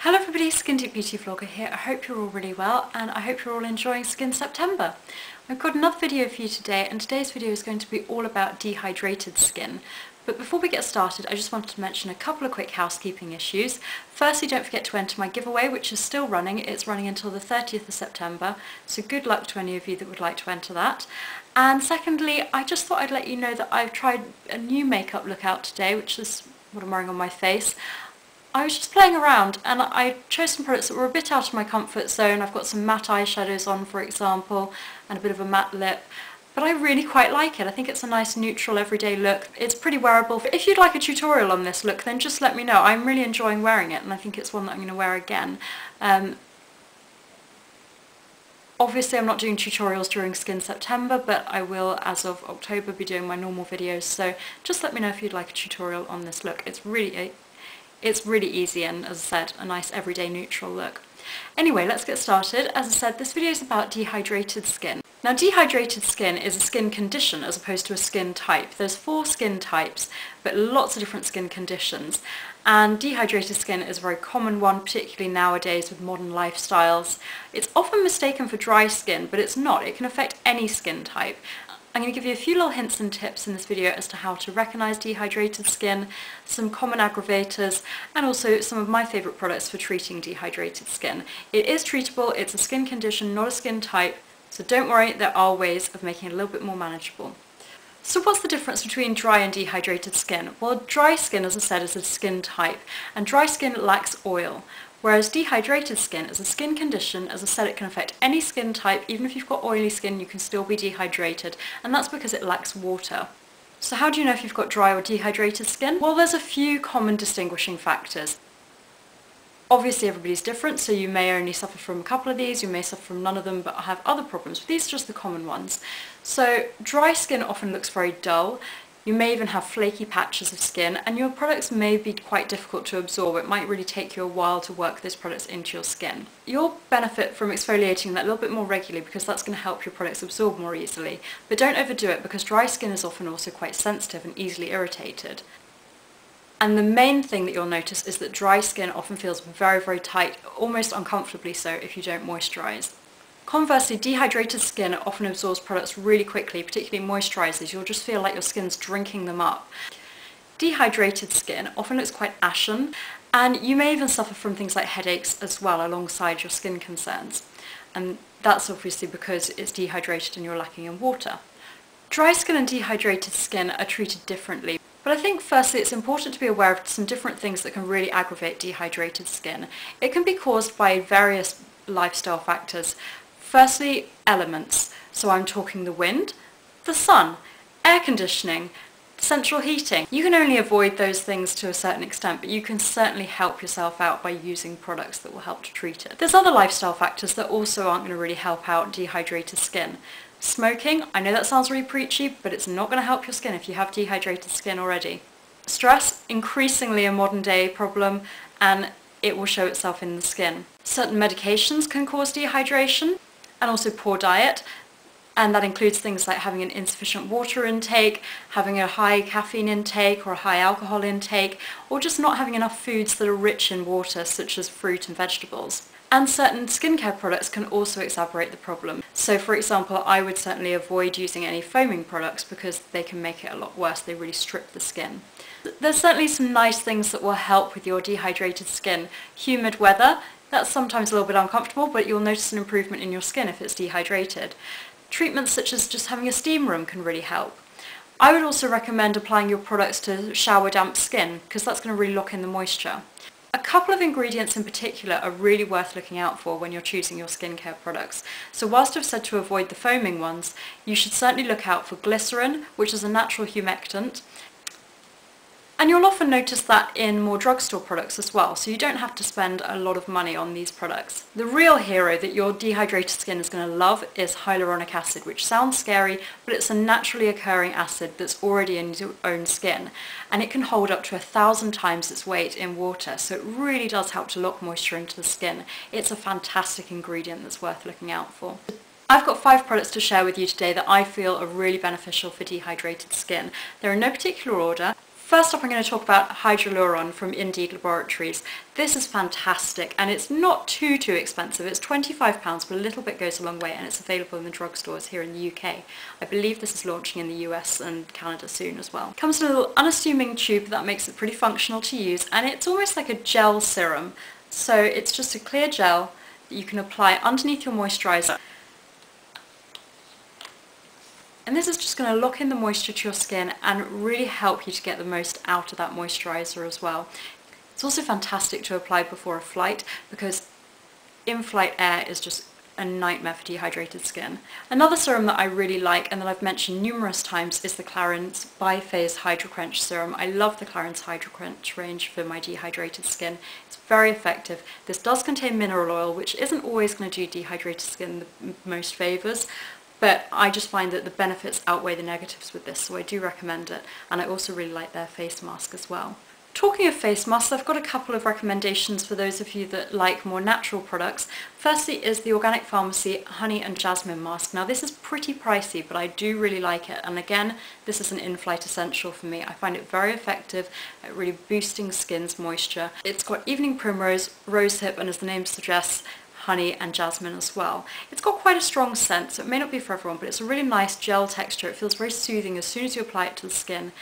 Hello everybody, Skin Deep Beauty Vlogger here. I hope you're all really well and I hope you're all enjoying Skin September. I've got another video for you today and today's video is going to be all about dehydrated skin. But before we get started, I just wanted to mention a couple of quick housekeeping issues. Firstly, don't forget to enter my giveaway, which is still running. It's running until the 30th of September, so good luck to any of you that would like to enter that. And secondly, I just thought I'd let you know that I've tried a new makeup look out today, which is what I'm wearing on my face. I was just playing around and I chose some products that were a bit out of my comfort zone. I've got some matte eyeshadows on, for example, and a bit of a matte lip. But I really quite like it. I think it's a nice neutral everyday look. It's pretty wearable. If you'd like a tutorial on this look, then just let me know. I'm really enjoying wearing it and I think it's one that I'm going to wear again. Obviously I'm not doing tutorials during Skin September, but I will, as of October, be doing my normal videos. So just let me know if you'd like a tutorial on this look. It's really easy and, as I said, a nice everyday neutral look. Anyway, let's get started. As I said, this video is about dehydrated skin. Now, dehydrated skin is a skin condition as opposed to a skin type. There's 4 skin types, but lots of different skin conditions. And dehydrated skin is a very common one, particularly nowadays with modern lifestyles. It's often mistaken for dry skin, but it's not. It can affect any skin type. I'm going to give you a few little hints and tips in this video as to how to recognise dehydrated skin, some common aggravators, and also some of my favourite products for treating dehydrated skin. It is treatable, it's a skin condition, not a skin type, so don't worry, there are ways of making it a little bit more manageable. So what's the difference between dry and dehydrated skin? Well, dry skin, as I said, is a skin type, and dry skin lacks oil. Whereas dehydrated skin is a skin condition. As I said, it can affect any skin type. Even if you've got oily skin, you can still be dehydrated, and that's because it lacks water. So how do you know if you've got dry or dehydrated skin? Well, there's a few common distinguishing factors. Obviously everybody's different, so you may only suffer from a couple of these, you may suffer from none of them, but have other problems. But these are just the common ones. So dry skin often looks very dull. You may even have flaky patches of skin, and your products may be quite difficult to absorb. It might really take you a while to work those products into your skin. You'll benefit from exfoliating that a little bit more regularly because that's going to help your products absorb more easily. But don't overdo it because dry skin is often also quite sensitive and easily irritated. And the main thing that you'll notice is that dry skin often feels very, very tight, almost uncomfortably so if you don't moisturise. Conversely, dehydrated skin often absorbs products really quickly, particularly moisturisers. You'll just feel like your skin's drinking them up. Dehydrated skin often looks quite ashen, and you may even suffer from things like headaches as well alongside your skin concerns. And that's obviously because it's dehydrated and you're lacking in water. Dry skin and dehydrated skin are treated differently. But I think firstly it's important to be aware of some different things that can really aggravate dehydrated skin. It can be caused by various lifestyle factors. Firstly, elements. So I'm talking the wind, the sun, air conditioning, central heating. You can only avoid those things to a certain extent, but you can certainly help yourself out by using products that will help to treat it. There's other lifestyle factors that also aren't going to really help out dehydrated skin. Smoking, I know that sounds really preachy, but it's not going to help your skin if you have dehydrated skin already. Stress, increasingly a modern day problem, and it will show itself in the skin. Certain medications can cause dehydration, and also poor diet, and that includes things like having an insufficient water intake, having a high caffeine intake or a high alcohol intake, or just not having enough foods that are rich in water, such as fruit and vegetables. And certain skincare products can also exacerbate the problem. So for example, I would certainly avoid using any foaming products because they can make it a lot worse. They really strip the skin. There's certainly some nice things that will help with your dehydrated skin. Humid weather, that's sometimes a little bit uncomfortable, but you'll notice an improvement in your skin if it's dehydrated. Treatments such as just having a steam room can really help. I would also recommend applying your products to shower damp skin because that's going to really lock in the moisture. A couple of ingredients in particular are really worth looking out for when you're choosing your skincare products. So whilst I've said to avoid the foaming ones, you should certainly look out for glycerin, which is a natural humectant. And you'll often notice that in more drugstore products as well, so you don't have to spend a lot of money on these products. The real hero that your dehydrated skin is going to love is hyaluronic acid, which sounds scary, but it's a naturally occurring acid that's already in your own skin, and it can hold up to 1,000 times its weight in water, so it really does help to lock moisture into the skin. It's a fantastic ingredient that's worth looking out for. I've got 5 products to share with you today that I feel are really beneficial for dehydrated skin. They're in no particular order. First up, I'm going to talk about Hydraluron from Laboratories. This is fantastic and it's not too expensive. It's £25, but a little bit goes a long way, and it's available in the drugstores here in the UK. I believe this is launching in the US and Canada soon as well. It comes in a little unassuming tube that makes it pretty functional to use, and it's almost like a gel serum. So it's just a clear gel that you can apply underneath your moisturiser. And this is just going to lock in the moisture to your skin and really help you to get the most out of that moisturiser as well. It's also fantastic to apply before a flight, because in-flight air is just a nightmare for dehydrated skin. Another serum that I really like and that I've mentioned numerous times is the Clarins Bi-Phase Hydro Quench Serum. I love the Clarins Hydro Quench range for my dehydrated skin. It's very effective. This does contain mineral oil, which isn't always going to do dehydrated skin the most favours, but I just find that the benefits outweigh the negatives with this, so I do recommend it, and I also really like their face mask as well. Talking of face masks, I've got a couple of recommendations for those of you that like more natural products. Firstly is the Organic Pharmacy Honey and Jasmine mask. Now this is pretty pricey, but I do really like it, and again, this is an in-flight essential for me. I find it very effective at really boosting skin's moisture. It's got evening primrose, rosehip, and as the name suggests, honey and jasmine as well. It's got quite a strong scent, so it may not be for everyone, but it's a really nice gel texture. It feels very soothing as soon as you apply it to the skin,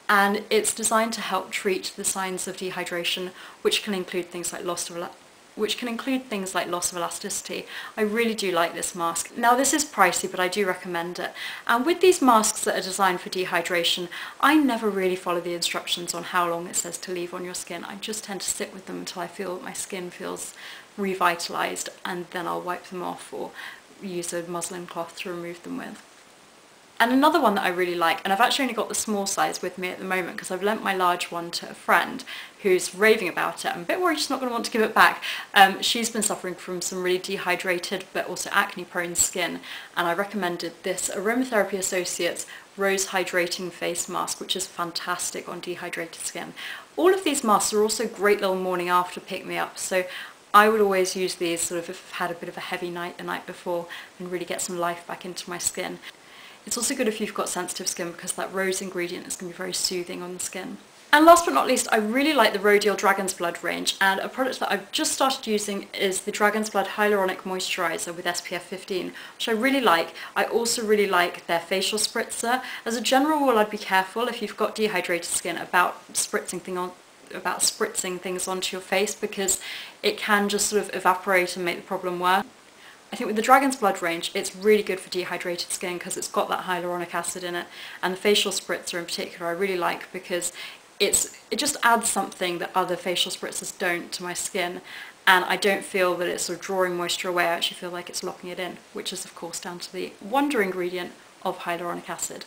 and it's designed to help treat the signs of dehydration, which can include things like loss of elasticity. I really do like this mask. Now this is pricey, but I do recommend it. And with these masks that are designed for dehydration, I never really follow the instructions on how long it says to leave on your skin. I just tend to sit with them until I feel that my skin feels revitalized, and then I'll wipe them off or use a muslin cloth to remove them with. And another one that I really like, and I've actually only got the small size with me at the moment because I've lent my large one to a friend who's raving about it. I'm a bit worried she's not going to want to give it back. She's been suffering from some really dehydrated but also acne prone skin, and I recommended this Aromatherapy Associates Rose Hydrating Face Mask, which is fantastic on dehydrated skin. All of these masks are also great little morning after pick-me-up, so I would always use these sort of if I've had a bit of a heavy night the night before and really get some life back into my skin. It's also good if you've got sensitive skin because that rose ingredient is going to be very soothing on the skin. And last but not least, I really like the Rodial Dragon's Blood range, and a product that I've just started using is the Dragon's Blood Hyaluronic Moisturiser with SPF 15, which I really like. I also really like their facial spritzer. As a general rule, I'd be careful if you've got dehydrated skin about spritzing things onto your face, because it can just sort of evaporate and make the problem worse. I think with the Dragon's Blood range, it's really good for dehydrated skin because it's got that hyaluronic acid in it, and the facial spritzer in particular I really like because it just adds something that other facial spritzers don't to my skin, and I don't feel that it's sort of drawing moisture away. I actually feel like it's locking it in, which is of course down to the wonder ingredient of hyaluronic acid.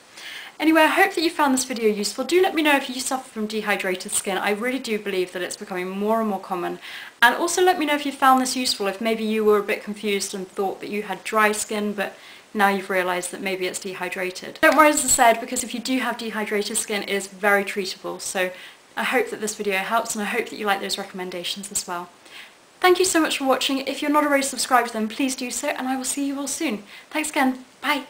Anyway, I hope that you found this video useful. Do let me know if you suffer from dehydrated skin. I really do believe that it's becoming more and more common. And also let me know if you found this useful, if maybe you were a bit confused and thought that you had dry skin, but now you've realised that maybe it's dehydrated. Don't worry, as I said, because if you do have dehydrated skin, it is very treatable. So I hope that this video helps, and I hope that you like those recommendations as well. Thank you so much for watching. If you're not already subscribed, then please do so, and I will see you all soon. Thanks again. Bye.